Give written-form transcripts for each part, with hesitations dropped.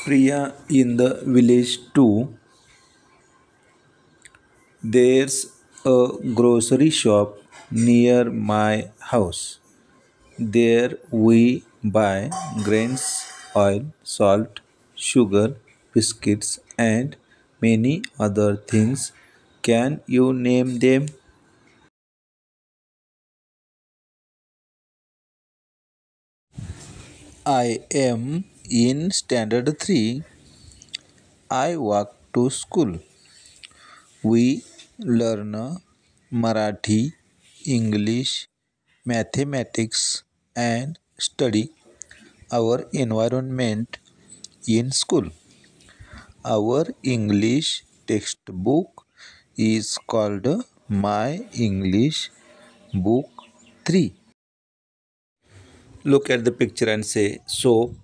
Priya in the village too. There's a grocery shop near my house. There we buy grains, oil, salt, sugar, biscuits, and many other things. Can you name them? I am in standard 3. I walk to school. We learn Marathi, English, mathematics, and study our environment in school. Our English textbook is called My English Book 3. Look at the picture and say soap,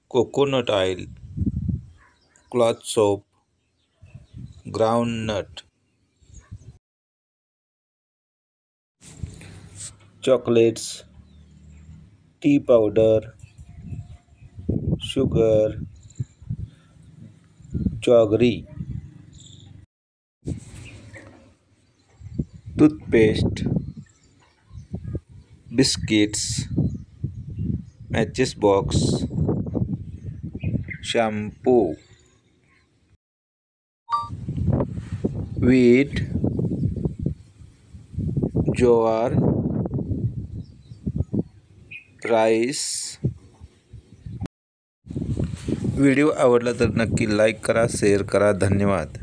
coconut oil, cloth soap, groundnut, chocolates, tea powder, sugar, jaggery, toothpaste, biscuits, matches box, shampoo, wheat, jowar, rice. Video आवडला तर नक्की like करा, share करा. धन्यवाद.